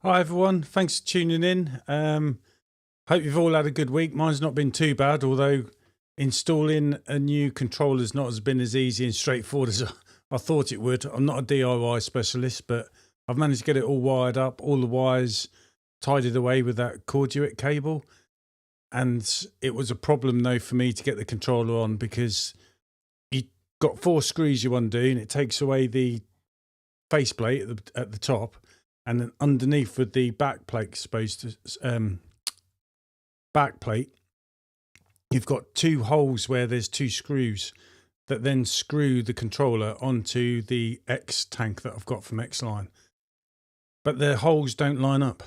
Hi everyone, thanks for tuning in. Hope you've all had a good week. Mine's not been too bad, although installing a new controller's not been as easy and straightforward as I thought it would. I'm not a DIY specialist, but I've managed to get it all wired up, all the wires tidied away with that conduit cable. And it was a problem though for me to get the controller on because you got 4 screws you undo and it takes away the faceplate at the top. And then underneath with the back plate, you've got 2 holes where there's 2 screws that then screw the controller onto the X tank that I've got from XLine. But the holes don't line up.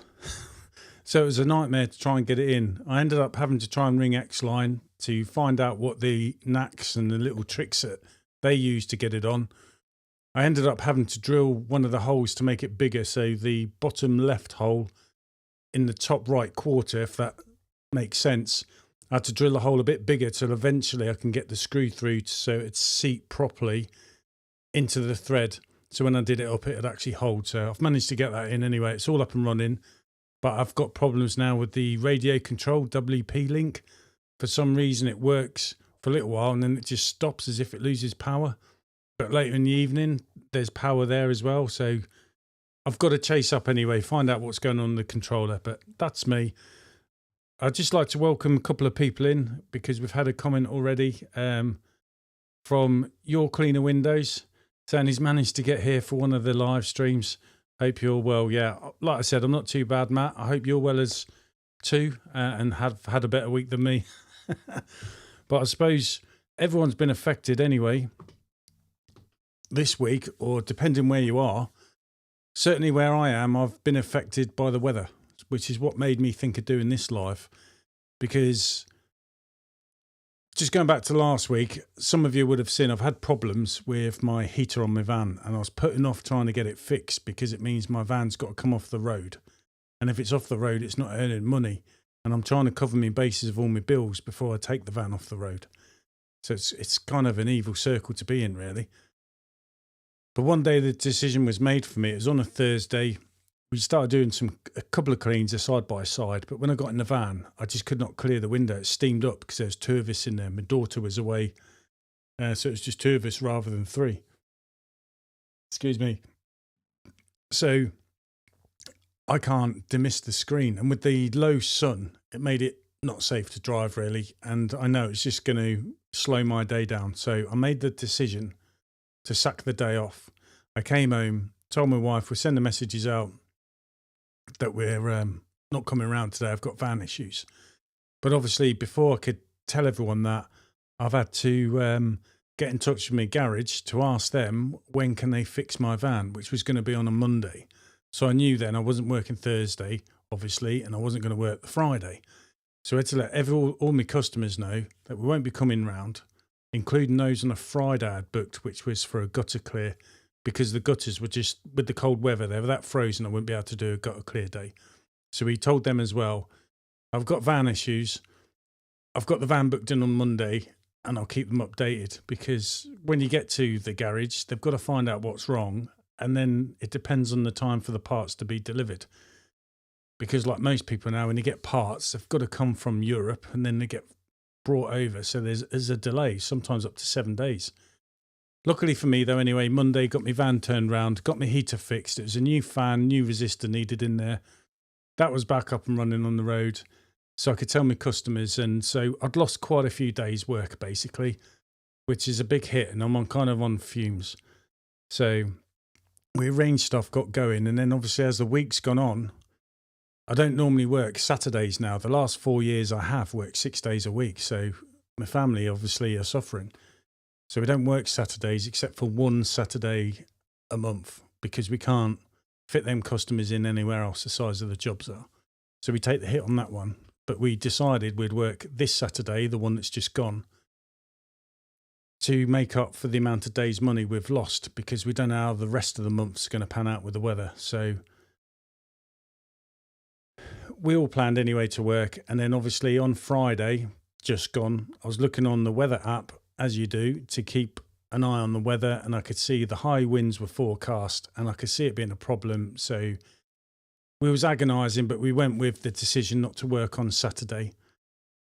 So it was a nightmare to try and get it in. I ended up having to try and ring XLine to find out what the knacks and the little tricks that they use to get it on. I ended up having to drill one of the holes to make it bigger. So the bottom left hole in the top right quarter, if that makes sense, I had to drill a hole a bit bigger till eventually I can get the screw through so it'd seat properly into the thread. So when I did it up, it'd actually hold. So I've managed to get that in anyway. It's all up and running. But I've got problems now with the radio control WP link. For some reason it works for a little while and then it just stops as if it loses power. But later in the evening, there's power there as well. So I've got to chase up anyway, find out what's going on in the controller. But that's me. I'd just like to welcome a couple of people in because we've had a comment already from Your Cleaner Windows saying he's managed to get here for one of the live streams. Hope you're well. Yeah, like I said, I'm not too bad, Matt. I hope you're well as too and have had a better week than me. But I suppose everyone's been affected anyway this week, or depending where you are. Certainly where I am, I've been affected by the weather, which is what made me think of doing this live. Because just going back to last week, some of you would have seen I've had problems with my heater on my van, and I was putting off trying to get it fixed because it means my van's got to come off the road. And if it's off the road, it's not earning money. And I'm trying to cover my bases of all my bills before I take the van off the road. So it's kind of an evil circle to be in, really. But one day the decision was made for me. It was on a Thursday. We started doing a couple of cleans side by side. But when I got in the van, I just could not clear the window. It steamed up because there was 2 of us in there. My daughter was away. So it was just 2 of us rather than 3. Excuse me. So I can't demist the screen. And with the low sun, it made it not safe to drive, really. And I know it's just going to slow my day down. So I made the decision to sack the day off. I came home, told my wife we're sending messages out that we're not coming around today. I've got van issues. But obviously before I could tell everyone that, I've had to get in touch with my garage to ask them when can they fix my van, which was going to be on a Monday. So I knew then I wasn't working Thursday, obviously, and I wasn't going to work the Friday. So I had to let all my customers know that we won't be coming round, including those on a Friday I'd booked, which was for a gutter clear, because the gutters were just, with the cold weather, they were that frozen I wouldn't be able to do a gutter clear day. So we told them as well, I've got van issues, I've got the van booked in on Monday, and I'll keep them updated, because when you get to the garage, they've got to find out what's wrong, and then it depends on the time for the parts to be delivered. Because like most people now, when you get parts, they've got to come from Europe, and then they get brought over, so there's a delay, sometimes up to 7 days. Luckily for me though, anyway, Monday got my van turned round, got my heater fixed. It was a new fan, new resistor needed in there. That was back up and running on the road, so I could tell my customers. And so I'd lost quite a few days work basically, which is a big hit, and I'm kind of on fumes. So we arranged stuff, got going, and then obviously as the week's gone on, I don't normally work Saturdays now. The last 4 years I have worked 6 days a week. So my family obviously are suffering. So we don't work Saturdays except for one Saturday a month because we can't fit them customers in anywhere else the size of the jobs are. So we take the hit on that one. But we decided we'd work this Saturday, the one that's just gone, to make up for the amount of days money we've lost, because we don't know how the rest of the month's going to pan out with the weather. So we all planned anyway to work. And then obviously on Friday, just gone, I was looking on the weather app, as you do, to keep an eye on the weather, and I could see the high winds were forecast and I could see it being a problem. So we was agonising, but we went with the decision not to work on Saturday.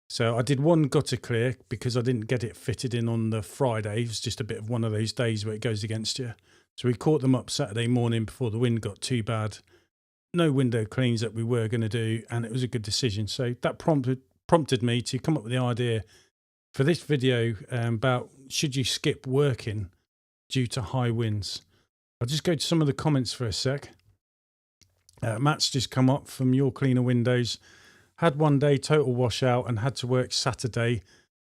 So I did one gutter clear because I didn't get it fitted in on the Friday. It was just a bit of one of those days where it goes against you. So we caught them up Saturday morning before the wind got too bad. No window cleans that we were going to do, and it was a good decision. So that prompted me to come up with the idea for this video about should you skip working due to high winds. I'll just go to some of the comments for a sec. Matt's just come up from Your Cleaner Windows. Had one day total washout and had to work Saturday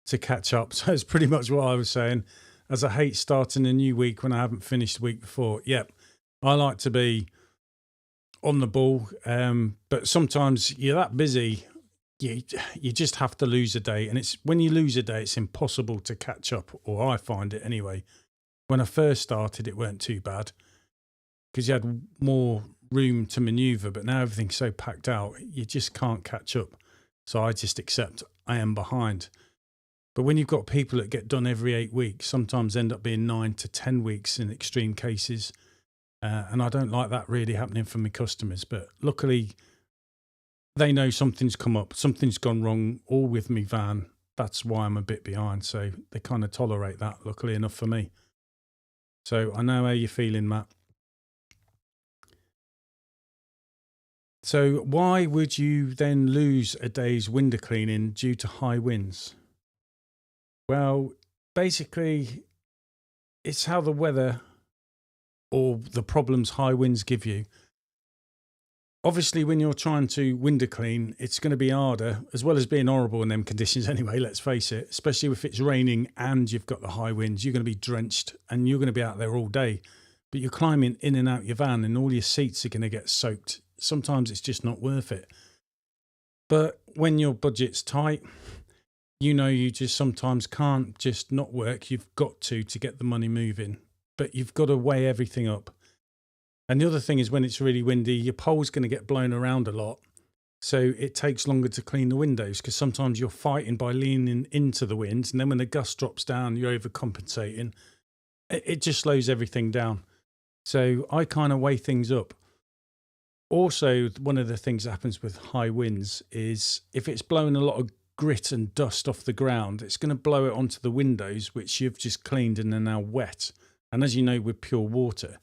to catch up. So it's pretty much what I was saying, as I hate starting a new week when I haven't finished the week before. Yep, I like to be on the ball, but sometimes you're that busy, you just have to lose a day. And it's when you lose a day, it's impossible to catch up, or I find it anyway. When I first started, it weren't too bad because you had more room to maneuver, but now everything's so packed out, you just can't catch up. So I just accept I am behind. But when you've got people that get done every 8 weeks, sometimes end up being 9 to 10 weeks in extreme cases. And I don't like that really happening for my customers. But luckily, they know something's come up, something's gone wrong, all with me van. That's why I'm a bit behind. So they kind of tolerate that, luckily enough for me. So I know how you're feeling, Matt. So why would you then lose a day's window cleaning due to high winds? Well, basically, it's how the weather or the problems high winds give you. Obviously, when you're trying to window clean, it's going to be harder, as well as being horrible in them conditions anyway, let's face it, especially if it's raining and you've got the high winds. You're going to be drenched and you're going to be out there all day, but you're climbing in and out your van and all your seats are going to get soaked. Sometimes it's just not worth it. But when your budget's tight, you know you just sometimes can't just not work. You've got to get the money moving, but you've got to weigh everything up. And the other thing is when it's really windy, your pole's going to get blown around a lot. So it takes longer to clean the windows because sometimes you're fighting by leaning into the wind. And then when the gust drops down, you're overcompensating. It just slows everything down. So I kind of weigh things up. Also, one of the things that happens with high winds is if it's blowing a lot of grit and dust off the ground, it's going to blow it onto the windows, which you've just cleaned and are now wet. And as you know, with pure water,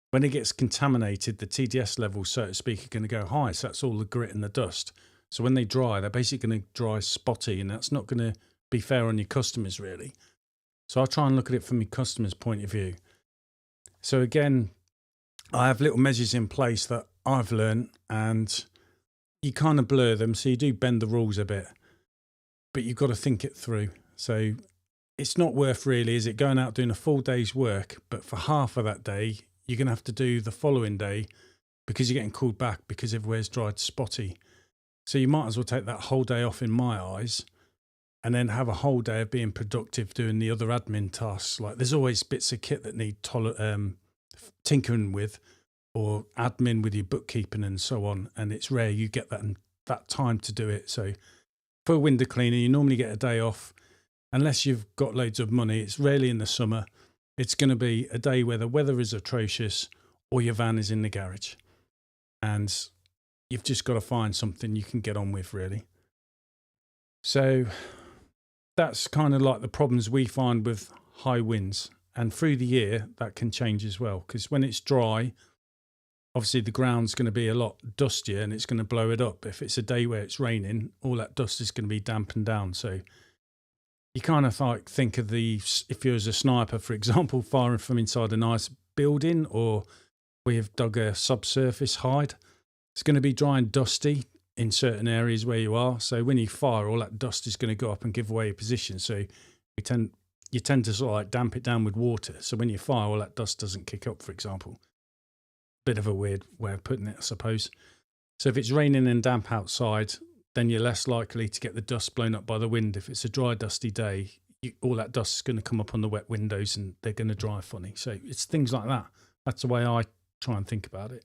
when it gets contaminated, the TDS levels, so to speak, are going to go high. So that's all the grit and the dust. So when they dry, they're basically going to dry spotty, and that's not going to be fair on your customers, really. So I try and look at it from my customer's point of view. So again, I have little measures in place that I've learned, and you kind of blur them. So you do bend the rules a bit, but you've got to think it through. So it's not worth really, is it, going out doing a full day's work, but for half of that day, you're going to have to do the following day because you're getting called back because everywhere's dried spotty. So you might as well take that whole day off in my eyes and then have a whole day of being productive doing the other admin tasks. Like there's always bits of kit that need tinkering with, or admin with your bookkeeping and so on. And it's rare you get that time to do it. So for a window cleaner, you normally get a day off. Unless you've got loads of money, it's rarely in the summer. It's going to be a day where the weather is atrocious or your van is in the garage. And you've just got to find something you can get on with, really. So that's kind of like the problems we find with high winds. And through the year, that can change as well. Because when it's dry, obviously the ground's going to be a lot dustier and it's going to blow it up. If it's a day where it's raining, all that dust is going to be dampened down. So you kind of like think of if you're as a sniper, for example, firing from inside a nice building, or we've dug a subsurface hide, it's going to be dry and dusty in certain areas where you are. So when you fire, all that dust is going to go up and give away your position. So you tend to sort of like damp it down with water. So when you fire, all that dust doesn't kick up, for example. Bit of a weird way of putting it, I suppose. So if it's raining and damp outside, then you're less likely to get the dust blown up by the wind. If it's a dry, dusty day, all that dust is going to come up on the wet windows and they're going to dry funny. So it's things like that. That's the way I try and think about it.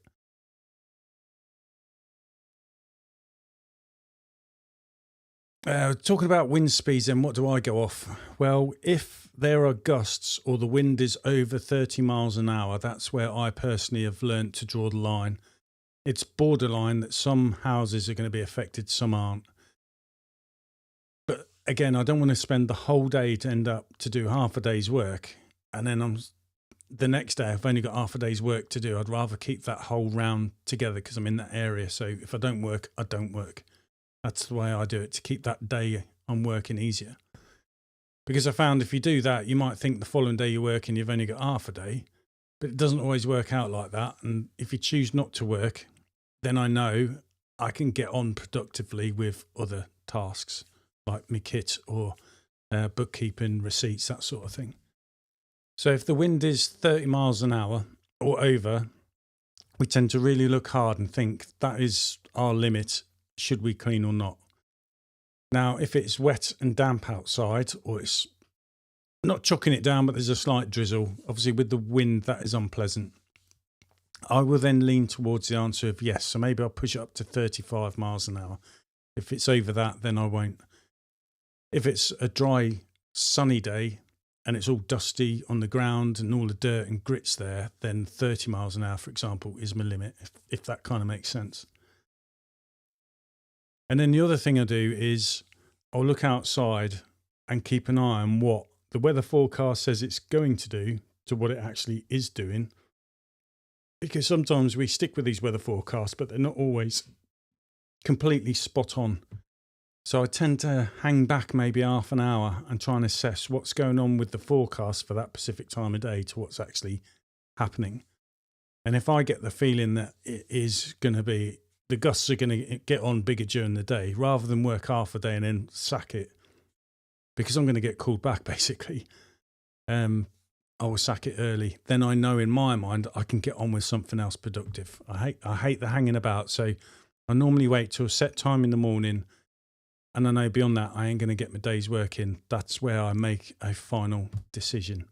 Talking about wind speeds, then what do I go off? Well, if there are gusts or the wind is over 30 miles an hour, that's where I personally have learnt to draw the line. it's borderline that some houses are going to be affected, some aren't. But again, I don't want to spend the whole day to end up to do half a day's work, and then the next day I've only got half a day's work to do. I'd rather keep that whole round together because I'm in that area. So if I don't work, I don't work. That's the way I do it, to keep that day I'm working easier. Because I found if you do that, you might think the following day you're working, you've only got half a day, but it doesn't always work out like that. And if you choose not to work, then I know I can get on productively with other tasks like my kit or bookkeeping, receipts, that sort of thing. So if the wind is 30 miles an hour or over, we tend to really look hard and think that is our limit. Should we clean or not? Now, if it's wet and damp outside, or it's not chucking it down, but there's a slight drizzle, obviously with the wind, that is unpleasant. I will then lean towards the answer of yes. So maybe I'll push it up to 35 miles an hour. If it's over that, then I won't. If it's a dry, sunny day, and it's all dusty on the ground and all the dirt and grits there, then 30 miles an hour, for example, is my limit, if that kind of makes sense. And then the other thing I do is I'll look outside and keep an eye on what the weather forecast says it's going to do to what it actually is doing. Because sometimes we stick with these weather forecasts, but they're not always completely spot on. So I tend to hang back maybe half an hour and try and assess what's going on with the forecast for that specific time of day to what's actually happening. And if I get the feeling that it is going to be, the gusts are going to get on bigger during the day, rather than work half a day and then sack it, because I'm going to get called back basically, I will sack it early. Then I know in my mind I can get on with something else productive. I hate the hanging about. So I normally wait till a set time in the morning, and I know beyond that, I ain't going to get my day's work in. That's where I make a final decision.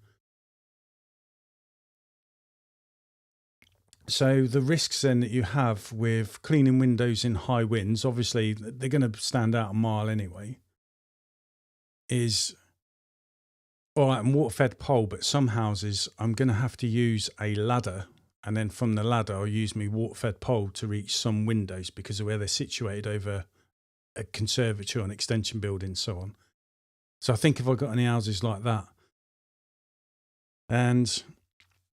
So the risks then that you have with cleaning windows in high winds, obviously they're going to stand out a mile anyway, is, all right, I'm water-fed pole, but some houses I'm going to have to use a ladder. And then from the ladder, I'll use my water-fed pole to reach some windows because of where they're situated over a conservatory or an extension building and so on. So I think if I've got any houses like that, and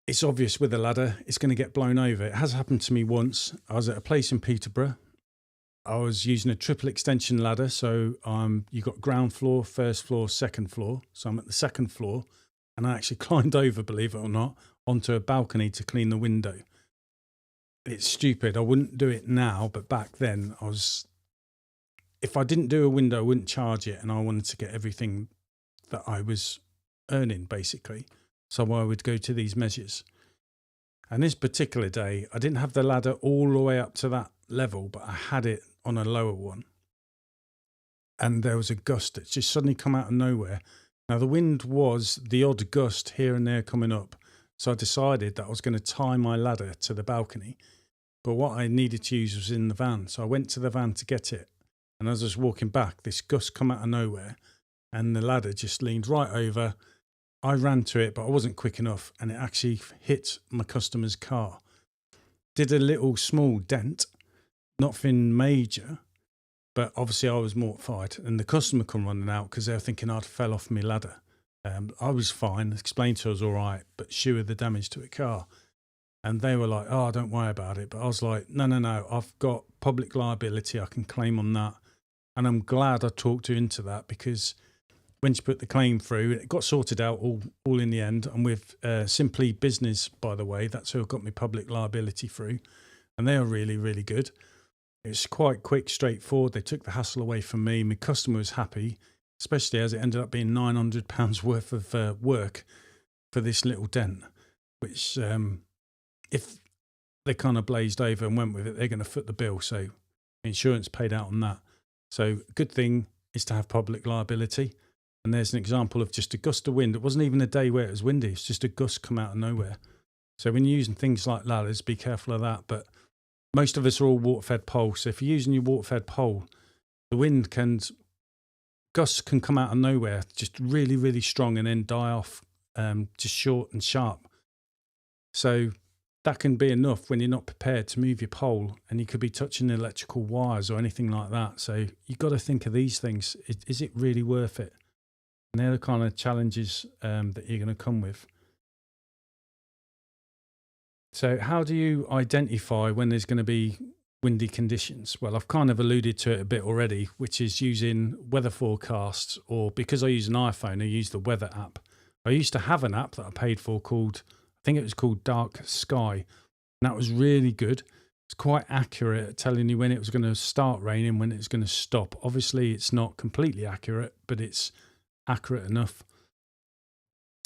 it's obvious with a ladder, it's going to get blown over. It has happened to me once. I was at a place in Peterborough. I was using a triple extension ladder. So you got ground floor, first floor, second floor. So I'm at the second floor, and I actually climbed over, believe it or not, onto a balcony to clean the window. It's stupid. I wouldn't do it now, but back then if I didn't do a window, I wouldn't charge it, and I wanted to get everything that I was earning, basically. So I would go to these measures. And this particular day, I didn't have the ladder all the way up to that level, but I had it on a lower one. And there was a gust that just suddenly come out of nowhere. Now, the wind was the odd gust here and there coming up. So I decided that I was going to tie my ladder to the balcony. But what I needed to use was in the van. So I went to the van to get it. And as I was walking back, this gust come out of nowhere, and the ladder just leaned right over. I ran to it, but I wasn't quick enough, and it actually hit my customer's car. Did a little small dent, nothing major, but obviously I was mortified. And the customer come running out because they were thinking I'd fell off my ladder. I was fine, explained to her I was all right, but she had the damage to a car. And they were like, oh, don't worry about it. But I was like, no, I've got public liability. I can claim on that. And I'm glad I talked her into that, because when she put the claim through, it got sorted out all in the end. And with Simply Business, by the way, that's who got me public liability through. And they are really, really good. It's quite quick, straightforward. They took the hassle away from me. My customer was happy, especially as it ended up being £900 worth of work for this little dent, which if they kind of blazed over and went with it, they're going to foot the bill. So insurance paid out on that. So good thing is to have public liability. And there's an example of just a gust of wind. It wasn't even a day where it was windy. It's just a gust come out of nowhere. So when you're using things like ladders, be careful of that. But most of us are all water-fed pole. So if you're using your water-fed pole, the gusts can come out of nowhere, just really, really strong, and then die off just short and sharp. So that can be enough when you're not prepared to move your pole, and you could be touching electrical wires or anything like that. So you've got to think of these things. Is it really worth it? And they're the kind of challenges that you're going to come with. So how do you identify when there's going to be windy conditions? Well, I've kind of alluded to it a bit already, which is using weather forecasts, or because I use an iPhone, I use the weather app. I used to have an app that I paid for called, I think it was called Dark Sky. And that was really good. It's quite accurate at telling you when it was going to start raining, when it's going to stop. Obviously, it's not completely accurate, but it's accurate enough.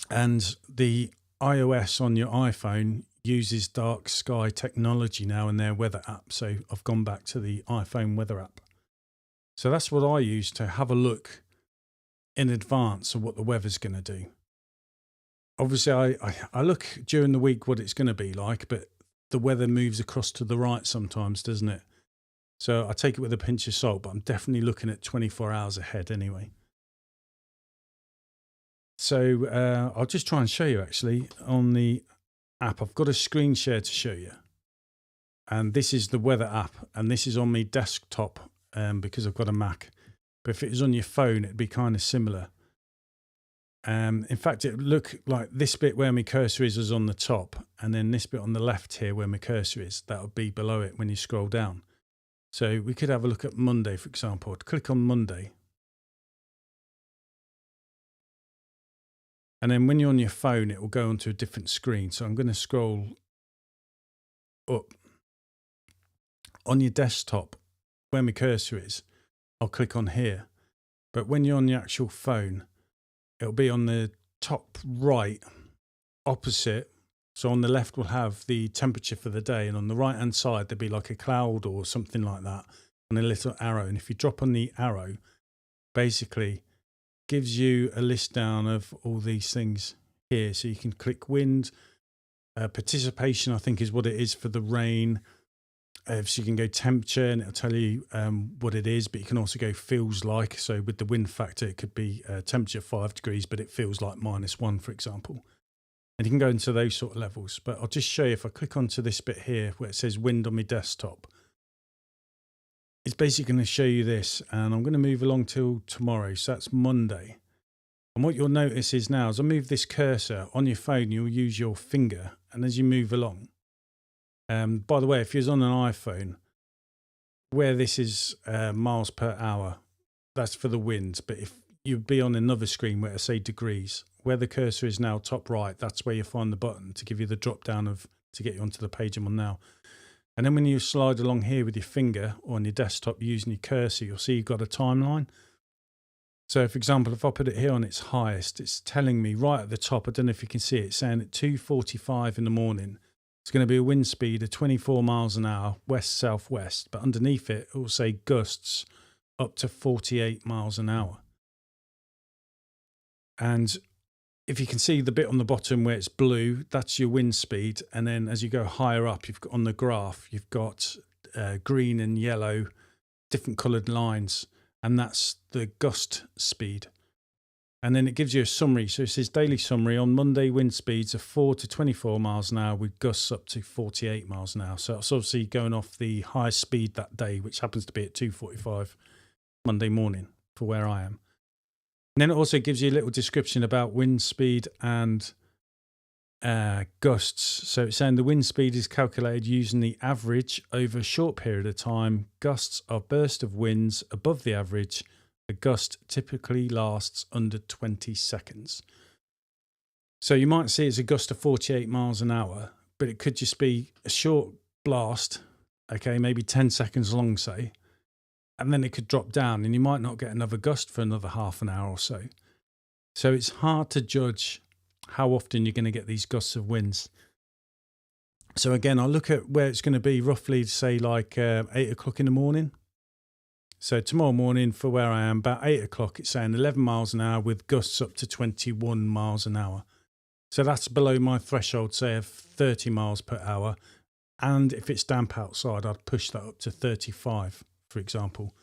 And the iOS on your iPhone uses Dark Sky technology now in their weather app. So I've gone back to the iPhone weather app. So that's what I use to have a look in advance of what the weather's going to do. Obviously, I look during the week what it's going to be like, but the weather moves across to the right sometimes, doesn't it? So I take it with a pinch of salt, but I'm definitely looking at 24 hours ahead anyway. So I'll just try and show you actually on the app. I've got a screen share to show you. And this is the weather app, and this is on my desktop because I've got a Mac. But if it was on your phone, it'd be kind of similar. In fact, it would look like this bit where my cursor is on the top, and then this bit on the left here where my cursor is, that would be below it when you scroll down. So we could have a look at Monday, for example. I'd click on Monday. And then when you're on your phone, it will go onto a different screen. So I'm going to scroll up. On your desktop, where my cursor is, I'll click on here. But when you're on the actual phone, it'll be on the top right, opposite. So on the left, we'll have the temperature for the day. And on the right-hand side, there'll be like a cloud or something like that, and a little arrow. And if you drop on the arrow, basically gives you a list down of all these things here. So you can click wind, participation, I think is what it is for the rain. So you can go temperature, and it'll tell you what it is, but you can also go feels like. So with the wind factor, it could be temperature 5 degrees, but it feels like -1, for example. And you can go into those sort of levels. But I'll just show you, if I click onto this bit here where it says wind on my desktop, it's basically going to show you this. And I'm going to move along till tomorrow. So that's Monday. And what you'll notice is now, as I move this cursor on your phone, you'll use your finger. And as you move along, by the way, if you're on an iPhone, where this is miles per hour, that's for the wind. But if you'd be on another screen where it say degrees, where the cursor is now top right, that's where you find the button to give you the drop down to get you onto the page I'm on now. And then when you slide along here with your finger or on your desktop using your cursor, you'll see you've got a timeline. So for example, if I put it here on its highest, it's telling me right at the top, I don't know if you can see it, saying at 2:45 in the morning, it's going to be a wind speed of 24 miles an hour, west-southwest. But underneath it, it will say gusts up to 48 miles an hour. And if you can see the bit on the bottom where it's blue, that's your wind speed. And then as you go higher up, you've got on the graph, you've got green and yellow, different coloured lines. And that's the gust speed. And then it gives you a summary. So it says daily summary on Monday, wind speeds of 4 to 24 miles an hour with gusts up to 48 miles an hour. So it's obviously going off the highest speed that day, which happens to be at 2:45 Monday morning for where I am. And then it also gives you a little description about wind speed and gusts. So it's saying the wind speed is calculated using the average over a short period of time. Gusts are bursts of winds above the average. A gust typically lasts under 20 seconds. So you might see it's a gust of 48 miles an hour, but it could just be a short blast, okay, maybe 10 seconds long, say, and then it could drop down and you might not get another gust for another half an hour or so. So it's hard to judge how often you're going to get these gusts of winds. So again, I'll look at where it's going to be roughly, say like 8 o'clock in the morning. So tomorrow morning for where I am, about 8 o'clock, it's saying 11 miles an hour with gusts up to 21 miles an hour. So that's below my threshold, say, of 30 miles per hour. And if it's damp outside, I'd push that up to 35, for example.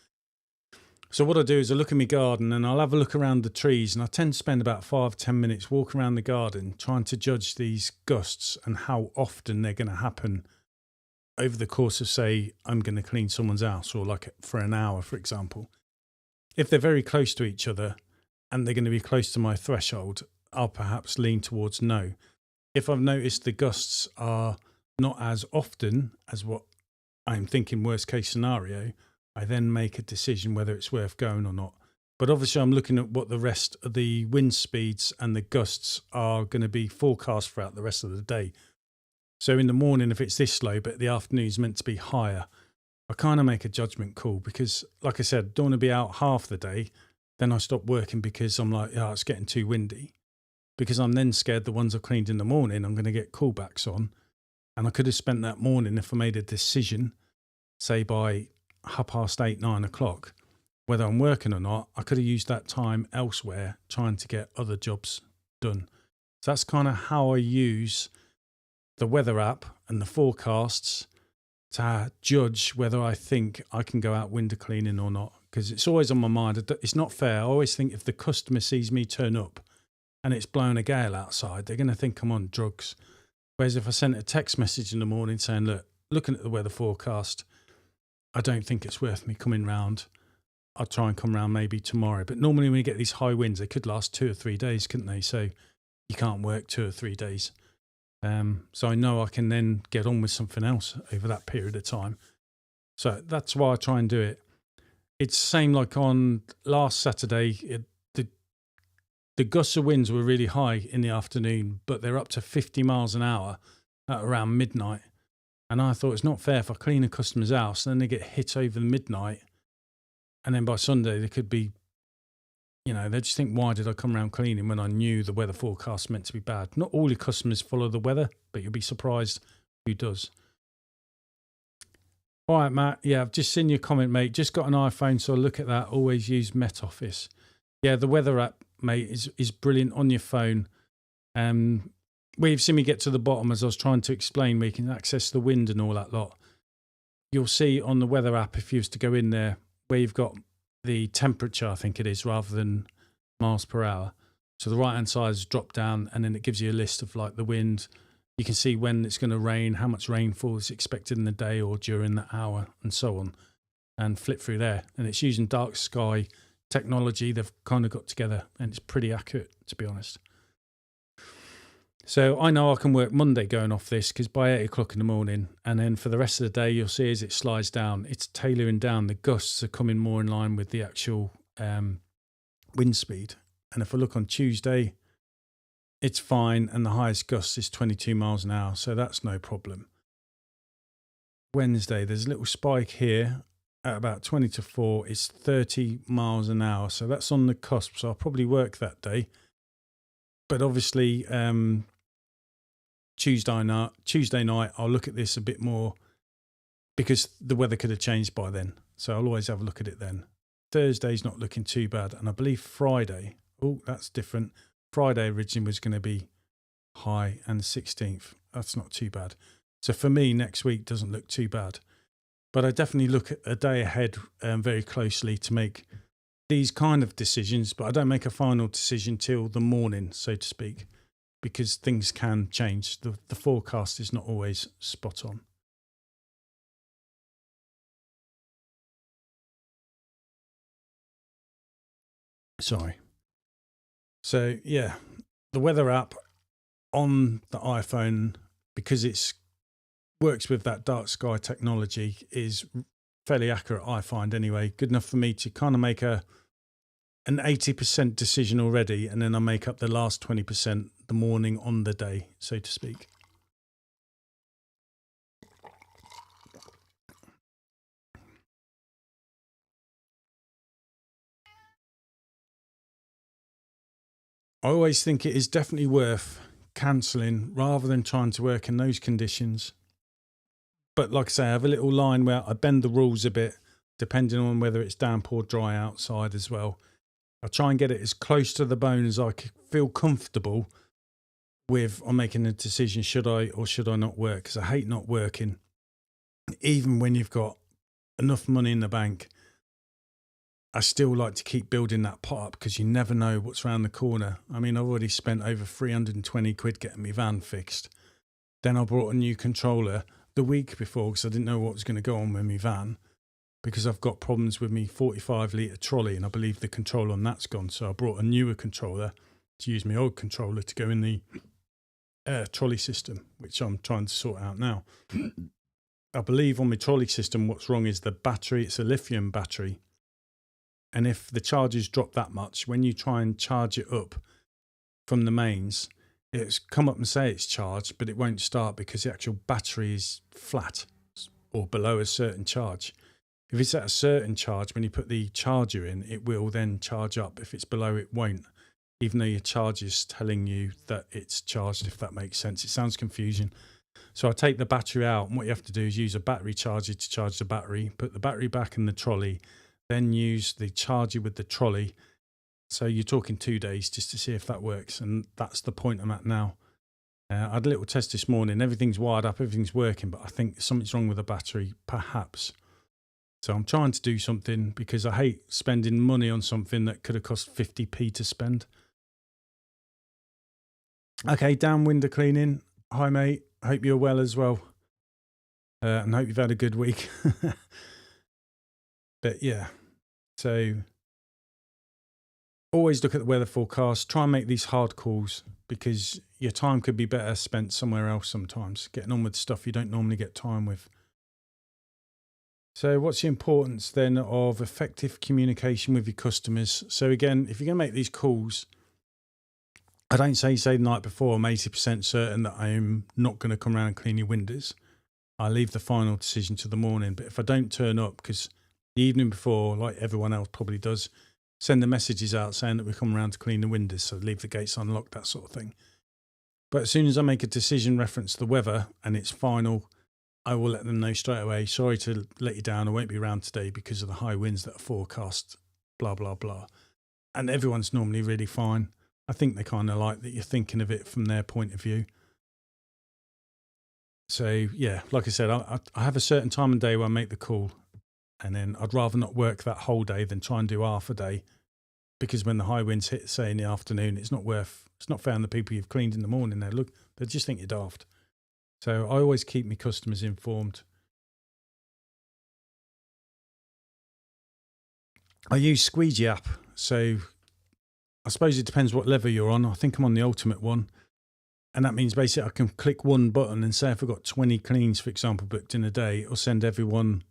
So what I do is I look in my garden and I'll have a look around the trees, and I tend to spend about 5-10 minutes walking around the garden trying to judge these gusts and how often they're going to happen over the course of, say, I'm going to clean someone's house, or like for an hour, for example. If they're very close to each other and they're going to be close to my threshold, I'll perhaps lean towards no. If I've noticed the gusts are not as often as what I'm thinking worst case scenario, I then make a decision whether it's worth going or not. But obviously I'm looking at what the rest of the wind speeds and the gusts are going to be forecast throughout the rest of the day. So in the morning, if it's this low, but the afternoon is meant to be higher, I kind of make a judgment call because, like I said, don't want to be out half the day. Then I stop working because I'm like, oh, it's getting too windy. Because I'm then scared the ones I've cleaned in the morning, I'm going to get callbacks on. And I could have spent that morning, if I made a decision, say by 8:30, 9 o'clock, whether I'm working or not, I could have used that time elsewhere trying to get other jobs done. So that's kind of how I use the weather app and the forecasts to judge whether I think I can go out window cleaning or not. Because it's always on my mind. It's not fair. I always think if the customer sees me turn up and it's blowing a gale outside, they're going to think I'm on drugs. Whereas if I sent a text message in the morning saying, look, looking at the weather forecast, I don't think it's worth me coming round. I'll try and come round maybe tomorrow. But normally when you get these high winds, they could last 2 or 3 days, couldn't they? So you can't work 2 or 3 days. So I know I can then get on with something else over that period of time. So that's why I try and do it. It's the same like on last Saturday, the gusts of winds were really high in the afternoon, but they're up to 50 miles an hour at around midnight. And I thought it's not fair if I clean a customer's house and then they get hit over the midnight. And then by Sunday, they could be, they just think, why did I come around cleaning when I knew the weather forecast meant to be bad? Not all your customers follow the weather, but you'll be surprised who does. All right, Matt. Yeah, I've just seen your comment, mate. Just got an iPhone, so I'll look at that. Always use Met Office. Yeah, the weather app, mate, is brilliant on your phone. Where you've seen me get to the bottom as I was trying to explain, where you can access the wind and all that lot. You'll see on the weather app, if you was to go in there, where you've got the temperature, I think it is, rather than miles per hour. So the right-hand side is drop down, and then it gives you a list of like the wind. You can see when it's going to rain, how much rainfall is expected in the day or during the hour, and so on, and flip through there. And it's using dark sky technology they've kind of got together, and it's pretty accurate, to be honest. So I know I can work Monday going off this, because by 8 o'clock in the morning, and then for the rest of the day, you'll see as it slides down, it's tailoring down. The gusts are coming more in line with the actual wind speed. And if I look on Tuesday, it's fine, and the highest gust is 22 miles an hour, so that's no problem. Wednesday, there's a little spike here at about 20 to 4. It's 30 miles an hour, so that's on the cusp, so I'll probably work that day. But obviously, Tuesday night, I'll look at this a bit more because the weather could have changed by then, so I'll always have a look at it then. Thursday's not looking too bad, and I believe Friday, oh, that's different. Friday originally was going to be high, and the 16th, that's not too bad. So for me, next week doesn't look too bad. But I definitely look at a day ahead very closely to make these kind of decisions, but I don't make a final decision till the morning, so to speak, because things can change. The forecast is not always spot on. Sorry. So yeah, the weather app on the iPhone, because it's works with that dark sky technology, is fairly accurate, I find anyway. Good enough for me to kind of make an 80% decision already, and then I make up the last 20% the morning on the day, so to speak. I always think it is definitely worth cancelling rather than trying to work in those conditions. But like I say, I have a little line where I bend the rules a bit, depending on whether it's damp or dry outside as well. I try and get it as close to the bone as I feel comfortable with on making a decision, should I or should I not work, because I hate not working. Even when you've got enough money in the bank, I still like to keep building that pot up because you never know what's around the corner. I mean, I've already spent over 320 quid getting my van fixed. Then I brought a new controller the week before because I didn't know what was going to go on with my van, because I've got problems with me 45 litre trolley, and I believe the control on that's gone. So I brought a newer controller to use my old controller to go in the trolley system, which I'm trying to sort out now. I believe on my trolley system what's wrong is the battery. It's a lithium battery. And if the charges drop that much, when you try and charge it up from the mains, it's come up and say it's charged, but it won't start because the actual battery is flat or below a certain charge. If it's at a certain charge, when you put the charger in, it will then charge up. If it's below, it won't, even though your charger is telling you that it's charged, if that makes sense. It sounds confusing. So I take the battery out, and what you have to do is use a battery charger to charge the battery, put the battery back in the trolley, then use the charger with the trolley. So you're talking 2 days just to see if that works. And that's the point I'm at now. I had a little test this morning. Everything's wired up, everything's working, but I think something's wrong with the battery, perhaps. So I'm trying to do something because I hate spending money on something that could have cost 50p to spend. Okay, down window cleaning. Hi, mate. Hope you're well as well. And hope you've had a good week. But yeah, so always look at the weather forecast. Try and make these hard calls because your time could be better spent somewhere else sometimes, getting on with stuff you don't normally get time with. So what's the importance then of effective communication with your customers? So again, if you're going to make these calls, I don't say the night before I'm 80% certain that I am not going to come around and clean your windows. I leave the final decision to the morning. But if I don't turn up, because the evening before, like everyone else probably does, send the messages out saying that we come around to clean the windows, so leave the gates unlocked, that sort of thing. But as soon as I make a decision reference to the weather and it's final, I will let them know straight away, sorry to let you down, I won't be around today because of the high winds that are forecast, blah, blah, blah. And everyone's normally really fine. I think they kind of like that you're thinking of it from their point of view. So yeah, like I said, I have a certain time of day where I make the call, and then I'd rather not work that whole day than try and do half a day, because when the high winds hit, say in the afternoon, it's not fair on the people you've cleaned in the morning. They just think you're daft. So I always keep my customers informed. I use Squeegee app. So I suppose it depends what level you're on. I think I'm on the ultimate one. And that means basically I can click one button and say if I've got 20 cleans, for example, booked in a day, it'll send everyone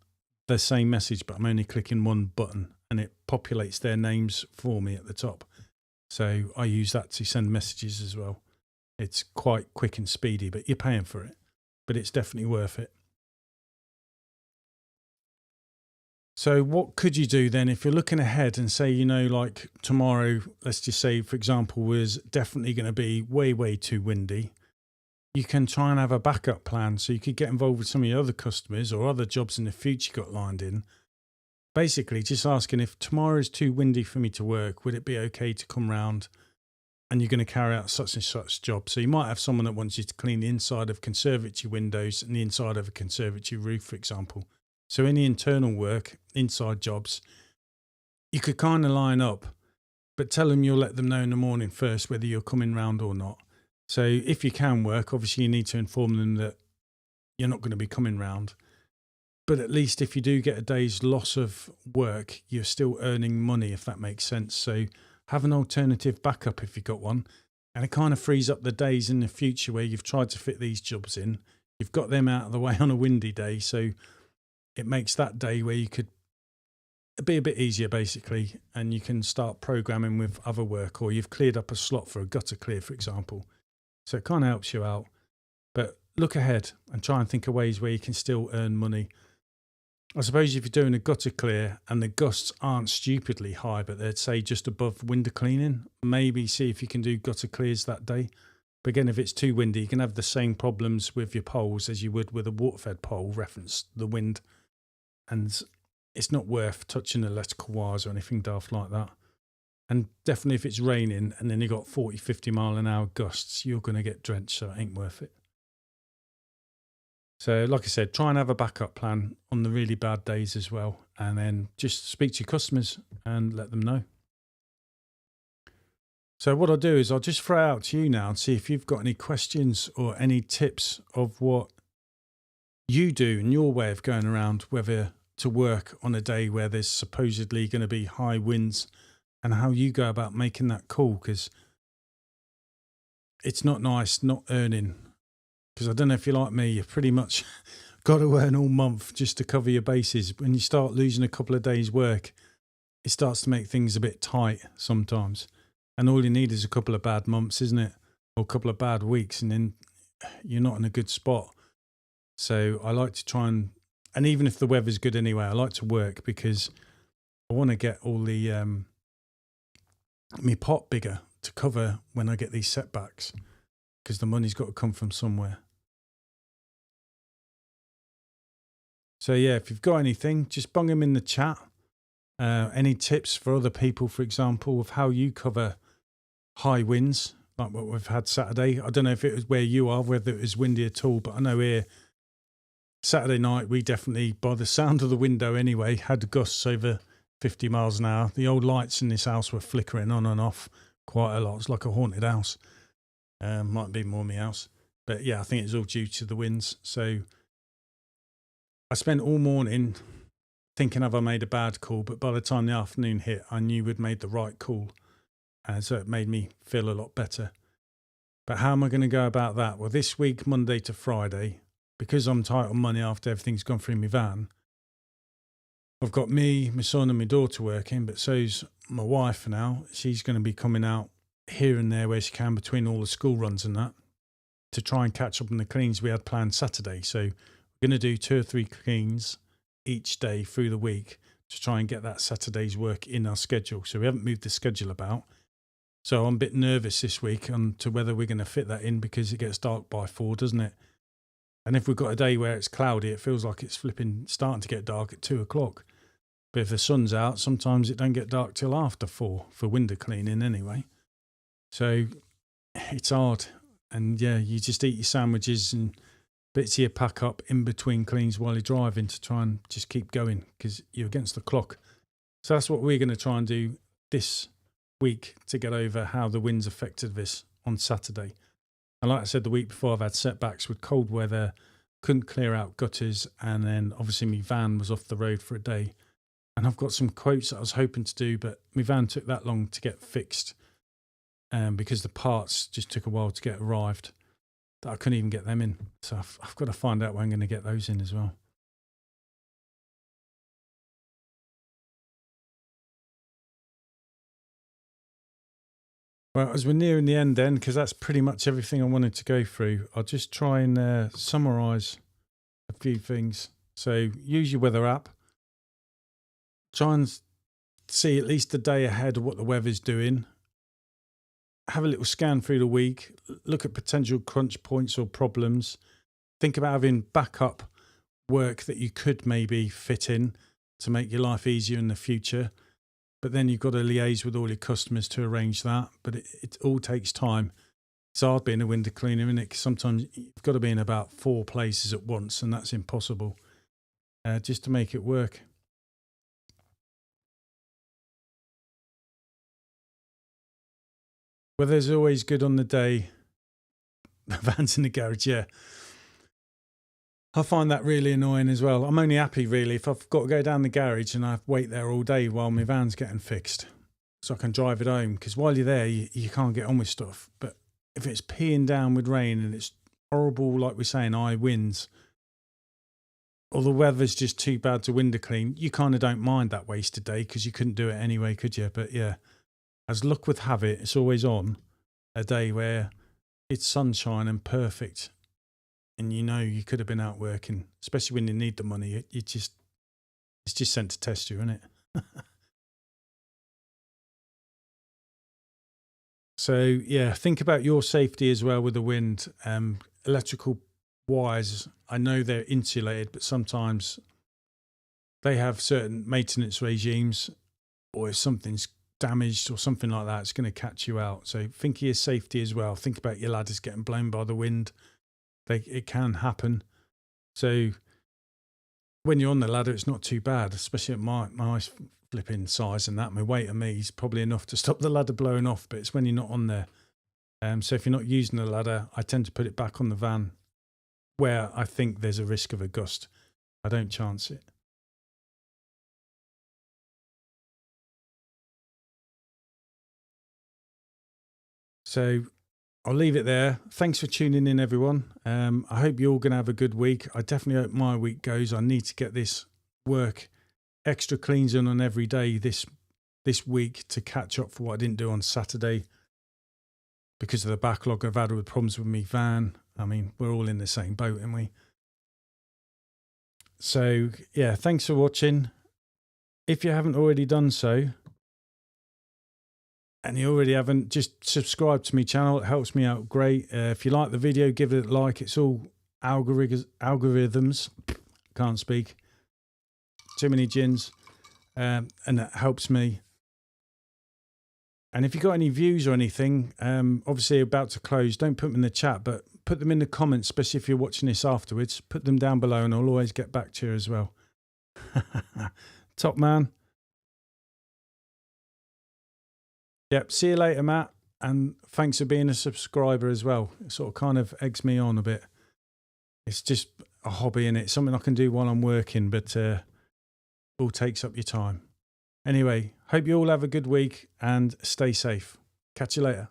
the same message, but I'm only clicking one button and it populates their names for me at the top. So I use that to send messages as well. It's quite quick and speedy, but you're paying for it. But it's definitely worth it. So what could you do then if you're looking ahead and say, like tomorrow, let's just say, for example, was definitely going to be way, way too windy. You can try and have a backup plan. So you could get involved with some of your other customers or other jobs in the future you got lined in. Basically, just asking, if tomorrow is too windy for me to work, would it be okay to come round and you're going to carry out such and such job? So you might have someone that wants you to clean the inside of conservatory windows and the inside of a conservatory roof, for example. So any internal work, inside jobs, you could kind of line up, but tell them you'll let them know in the morning first whether you're coming round or not. So if you can work, obviously you need to inform them that you're not going to be coming round. But at least if you do get a day's loss of work, you're still earning money, if that makes sense. So have an alternative backup if you've got one. And it kind of frees up the days in the future where you've tried to fit these jobs in. You've got them out of the way on a windy day. So it makes that day where you could be a bit easier, basically, and you can start programming with other work, or you've cleared up a slot for a gutter clear, for example. So it kind of helps you out. But look ahead and try and think of ways where you can still earn money. I suppose if you're doing a gutter clear and the gusts aren't stupidly high, but they'd say just above window cleaning, maybe see if you can do gutter clears that day. But again, if it's too windy, you can have the same problems with your poles as you would with a water-fed pole, reference the wind. And it's not worth touching electrical wires or anything daft like that. And definitely if it's raining and then you got 40, 50 mile an hour gusts, you're going to get drenched, so it ain't worth it. So like I said, try and have a backup plan on the really bad days as well. and then just speak to your customers and let them know. So what I'll do is I'll just throw out to you now and see if you've got any questions or any tips of what you do in your way of going around, whether to work on a day where there's supposedly going to be high winds, and how you go about making that call, because it's not nice not earning. Because I don't know if you're like me, you've pretty much got to earn all month just to cover your bases. When you start losing a couple of days' work, it starts to make things a bit tight sometimes. And all you need is a couple of bad months, isn't it? Or a couple of bad weeks, and then you're not in a good spot. So I like to try and even if the weather's good anyway, I like to work because I want to get all the me pot bigger to cover when I get these setbacks, because the money's got to come from somewhere. So yeah, if you've got anything, just bung them in the chat. Any tips for other people, for example, of how you cover high winds like what we've had Saturday. I don't know if it was where you are, whether it was windy at all, but I know here Saturday night we definitely, by the sound of the window anyway, had gusts over 50 miles an hour. The old lights in this house were flickering on and off quite a lot. It's like a haunted house. Might be more my house, but yeah, I think it's all due to the winds. So I spent all morning thinking, have I made a bad call? But by the time the afternoon hit, I knew we'd made the right call. So it made me feel a lot better. But how am I going to go about that? Well, this week, Monday to Friday, because I'm tight on money after everything's gone through my van, I've got me, my son and my daughter working, but so's my wife now. She's going to be coming out here and there where she can between all the school runs and that to try and catch up on the cleans we had planned Saturday. So we're going to do 2 or 3 cleans each day through the week to try and get that Saturday's work in our schedule. So we haven't moved the schedule about. So I'm a bit nervous this week on to whether we're going to fit that in, because it gets dark by 4, doesn't it? And if we've got a day where it's cloudy, it feels like it's starting to get dark at 2 o'clock. But if the sun's out, sometimes it don't get dark till after 4 for window cleaning anyway. So it's hard. And yeah, you just eat your sandwiches and bits of your pack up in between cleans while you're driving to try and just keep going, because you're against the clock. So that's what we're going to try and do this week to get over how the winds affected this on Saturday. And like I said, the week before I've had setbacks with cold weather, couldn't clear out gutters, and then obviously my van was off the road for a day. And I've got some quotes that I was hoping to do, but my van took that long to get fixed because the parts just took a while to get arrived, that I couldn't even get them in. So I've got to find out when I'm going to get those in as well. Well, as we're nearing the end then, because that's pretty much everything I wanted to go through, I'll just try and summarise a few things. So use your weather app. Try and see at least a day ahead of what the weather's doing. Have a little scan through the week. Look at potential crunch points or problems. Think about having backup work that you could maybe fit in to make your life easier in the future. But then you've got to liaise with all your customers to arrange that. But it all takes time. It's hard being a window cleaner, isn't it? 'Cause sometimes you've got to be in about 4 places at once, and that's impossible just to make it work. Weather's always good on the day. The van's in the garage, yeah. I find that really annoying as well. I'm only happy really if I've got to go down the garage and I have to wait there all day while my van's getting fixed, so I can drive it home. Because while you're there, you can't get on with stuff. But if it's peeing down with rain and it's horrible, like we're saying, high winds, or the weather's just too bad to window clean, you kind of don't mind that wasted day because you couldn't do it anyway, could you? But yeah, as luck would have it, it's always on a day where it's sunshine and perfect. And you know you could have been out working, especially when you need the money. It's just sent to test you, isn't it? So yeah, think about your safety as well with the wind. Electrical wires, I know they're insulated, but sometimes they have certain maintenance regimes, or if something's damaged or something like that, it's going to catch you out. So think of your safety as well. Think about your ladders getting blown by the wind. It can happen. So when you're on the ladder, it's not too bad, especially at my flipping size and that. My weight on me is probably enough to stop the ladder blowing off, but it's when you're not on there. So if you're not using the ladder, I tend to put it back on the van where I think there's a risk of a gust. I don't chance it. So I'll leave it there. Thanks for tuning in, everyone. I hope you're all going to have a good week. I definitely hope my week goes. I need to get this work extra cleans on every day this week to catch up for what I didn't do on Saturday because of the backlog I've had with problems with me van. I mean, we're all in the same boat, aren't we? So, yeah, thanks for watching. If you haven't already done so, and you already haven't, just subscribe to my channel. It helps me out great. If you like the video, give it a like. It's all algorithms. Can't speak. Too many gins. And that helps me. And if you've got any views or anything, obviously about to close, don't put them in the chat, but put them in the comments, especially if you're watching this afterwards. Put them down below and I'll always get back to you as well. Top man. Yep, see you later, Matt. And thanks for being a subscriber as well. It sort of kind of eggs me on a bit. It's just a hobby, and it's something I can do while I'm working, but all takes up your time. Anyway, hope you all have a good week and stay safe. Catch you later.